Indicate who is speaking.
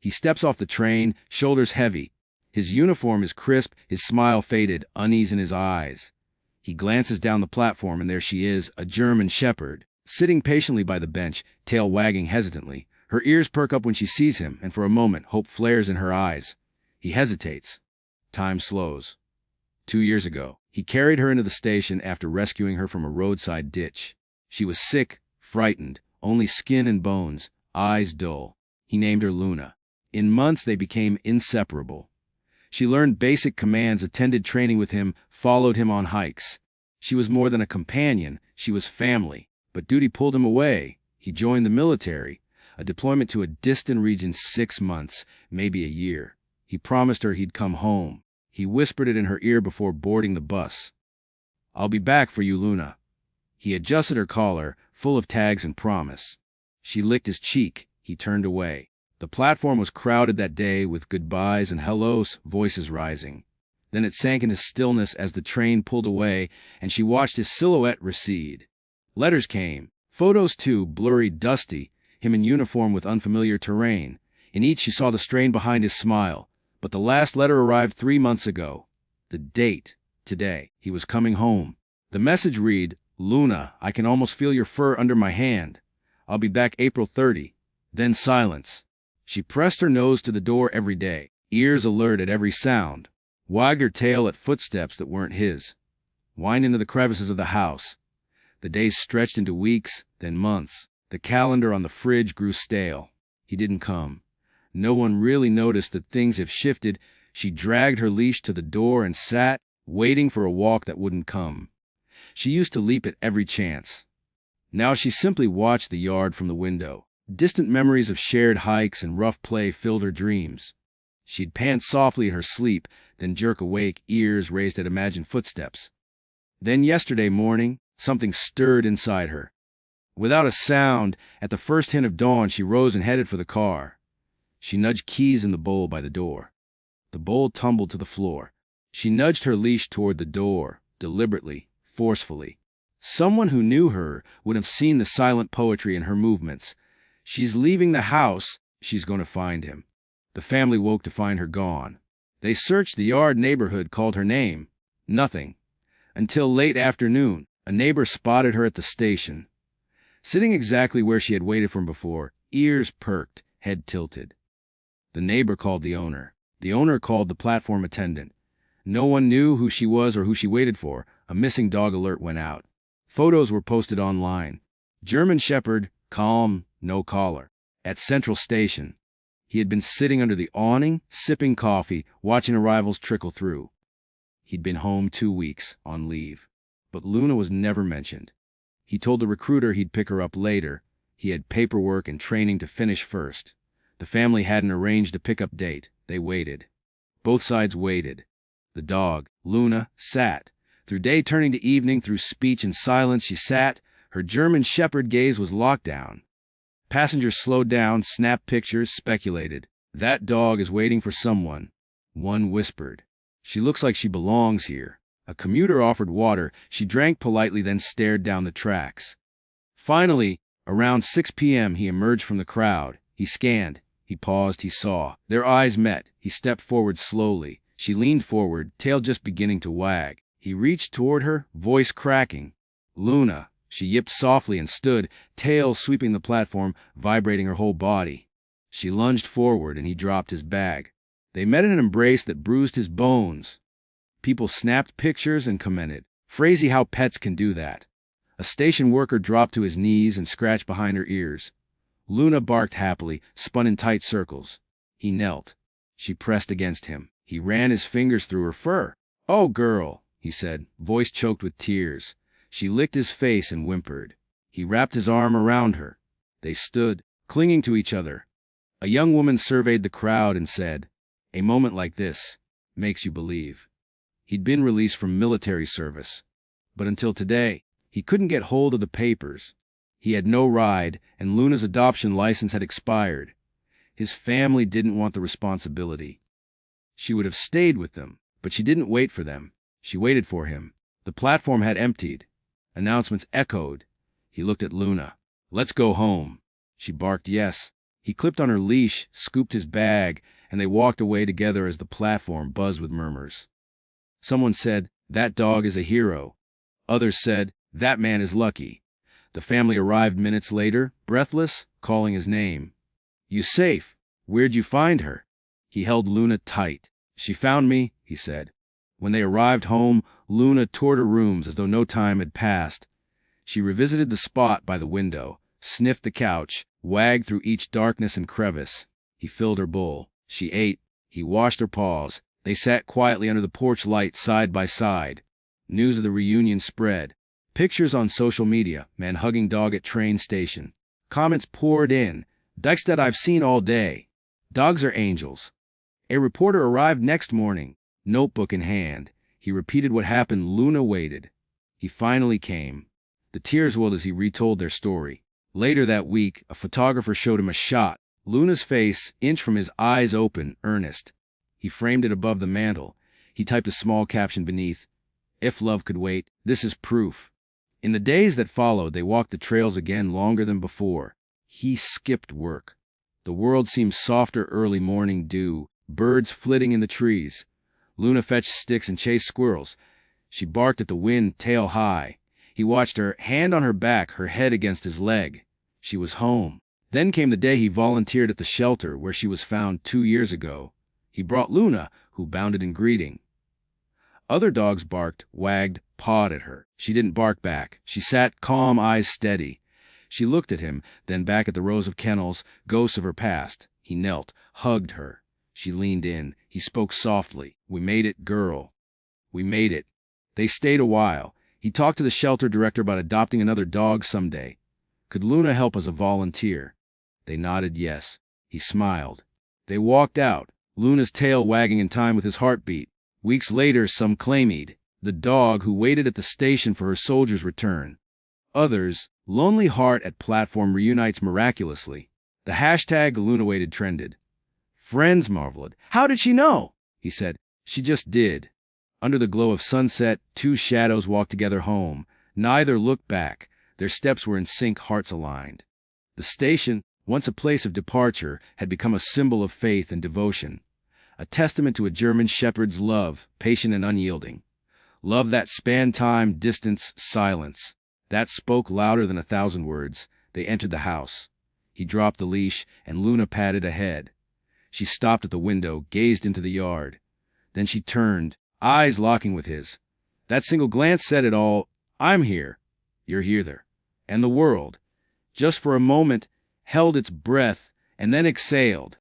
Speaker 1: He steps off the train, shoulders heavy. His uniform is crisp, his smile faded, unease in his eyes. He glances down the platform, and there she is, a German shepherd, sitting patiently by the bench, tail wagging hesitantly. Her ears perk up when she sees him, and for a moment hope flares in her eyes. He hesitates. Time slows. 2 years ago, he carried her into the station after rescuing her from a roadside ditch. She was sick, frightened, only skin and bones, eyes dull. He named her Luna. In months they became inseparable. She learned basic commands, attended training with him, followed him on hikes. She was more than a companion, she was family. But duty pulled him away. He joined the military, a deployment to a distant region, 6 months, maybe a year. He promised her he'd come home. He whispered it in her ear before boarding the bus. "I'll be back for you, Luna." He adjusted her collar, full of tags and promise. She licked his cheek. He turned away. The platform was crowded that day with goodbyes and hellos, voices rising. Then it sank into stillness as the train pulled away, and she watched his silhouette recede. Letters came. Photos too, blurry, dusty, him in uniform with unfamiliar terrain. In each she saw the strain behind his smile. But the last letter arrived 3 months ago. The date, today. He was coming home. The message read, "Luna, I can almost feel your fur under my hand. I'll be back April 30. Then silence. She pressed her nose to the door every day, ears alert at every sound, wagged her tail at footsteps that weren't his, whined into the crevices of the house. The days stretched into weeks, then months. The calendar on the fridge grew stale. He didn't come. No one really noticed that things have shifted. She dragged her leash to the door and sat, waiting for a walk that wouldn't come. She used to leap at every chance. Now she simply watched the yard from the window. Distant memories of shared hikes and rough play filled her dreams. She'd pant softly in her sleep, then jerk awake, ears raised at imagined footsteps. Then yesterday morning, something stirred inside her. Without a sound, at the first hint of dawn, she rose and headed for the car. She nudged keys in the bowl by the door. The bowl tumbled to the floor. She nudged her leash toward the door, deliberately, forcefully. Someone who knew her would have seen the silent poetry in her movements. She's leaving the house. She's going to find him. The family woke to find her gone. They searched the yard, neighborhood, called her name. Nothing. Until late afternoon, a neighbor spotted her at the station, sitting exactly where she had waited for him before, ears perked, head tilted. The neighbor called the owner. The owner called the platform attendant. No one knew who she was or who she waited for. A missing dog alert went out. Photos were posted online. German shepherd, calm, no collar. At Central Station, he had been sitting under the awning, sipping coffee, watching arrivals trickle through. He'd been home 2 weeks, on leave. But Luna was never mentioned. He told the recruiter he'd pick her up later. He had paperwork and training to finish first. The family hadn't arranged a pickup date. They waited. Both sides waited. The dog, Luna, sat. Through day turning to evening, through speech and silence, she sat. Her German shepherd gaze was locked down. Passengers slowed down, snapped pictures, speculated. That dog is waiting for someone. One whispered, "She looks like she belongs here." A commuter offered water. She drank politely, then stared down the tracks. Finally, around 6 p.m., he emerged from the crowd. He scanned. He paused. He saw. Their eyes met. He stepped forward slowly. She leaned forward, tail just beginning to wag. He reached toward her, voice cracking. "Luna." She yipped softly and stood, tail sweeping the platform, vibrating her whole body. She lunged forward, and he dropped his bag. They met in an embrace that bruised his bones. People snapped pictures and commented. "Crazy how pets can do that." A station worker dropped to his knees and scratched behind her ears. Luna barked happily, spun in tight circles. He knelt. She pressed against him. He ran his fingers through her fur. "Oh, girl," he said, voice choked with tears. She licked his face and whimpered. He wrapped his arm around her. They stood, clinging to each other. A young woman surveyed the crowd and said, "A moment like this makes you believe." He'd been released from military service. But until today, he couldn't get hold of the papers. He had no ride, and Luna's adoption license had expired. His family didn't want the responsibility. She would have stayed with them, but she didn't wait for them. She waited for him. The platform had emptied. Announcements echoed. He looked at Luna. "Let's go home." She barked yes. He clipped on her leash, scooped his bag, and they walked away together as the platform buzzed with murmurs. Someone said, "That dog is a hero." Others said, "That man is lucky." The family arrived minutes later, breathless, calling his name. "You safe? Where'd you find her?" He held Luna tight. "She found me," he said. When they arrived home, Luna toured her rooms as though no time had passed. She revisited the spot by the window, sniffed the couch, wagged through each darkness and crevice. He filled her bowl. She ate. He washed her paws. They sat quietly under the porch light side by side. News of the reunion spread. Pictures on social media, man hugging dog at train station. Comments poured in. "Dogs that I've seen all day. Dogs are angels." A reporter arrived next morning, notebook in hand. He repeated what happened. Luna waited. He finally came. The tears welled as he retold their story. Later that week, a photographer showed him a shot. Luna's face, inch from his eyes open, earnest. He framed it above the mantel. He typed a small caption beneath, "If love could wait, this is proof." In the days that followed, they walked the trails again longer than before. He skipped work. The world seemed softer early morning dew, birds flitting in the trees. Luna fetched sticks and chased squirrels. She barked at the wind, tail high. He watched her, hand on her back, her head against his leg. She was home. Then came the day he volunteered at the shelter where she was found 2 years ago. He brought Luna, who bounded in greeting. Other dogs barked, wagged, pawed at her. She didn't bark back. She sat calm, eyes steady. She looked at him, then back at the rows of kennels, ghosts of her past. He knelt, hugged her. She leaned in. He spoke softly. "We made it, girl. We made it." They stayed a while. He talked to the shelter director about adopting another dog someday. Could Luna help as a volunteer? They nodded yes. He smiled. They walked out, Luna's tail wagging in time with his heartbeat. Weeks later, some claimed the dog who waited at the station for her soldier's return. Others, lonely heart at platform reunites miraculously. The hashtag Luna waited trended. Friends marveled. "How did she know?" He said, "She just did." Under the glow of sunset, two shadows walked together home. Neither looked back. Their steps were in sync, hearts aligned. The station, once a place of departure, had become a symbol of faith and devotion. A testament to a German shepherd's love, patient and unyielding. Love that spanned time, distance, silence. That spoke louder than 1,000 words. They entered the house. He dropped the leash, and Luna padded ahead. She stopped at the window, gazed into the yard. Then she turned, eyes locking with his. That single glance said it all. "I'm here. You're here there." And the world, just for a moment, held its breath and then exhaled.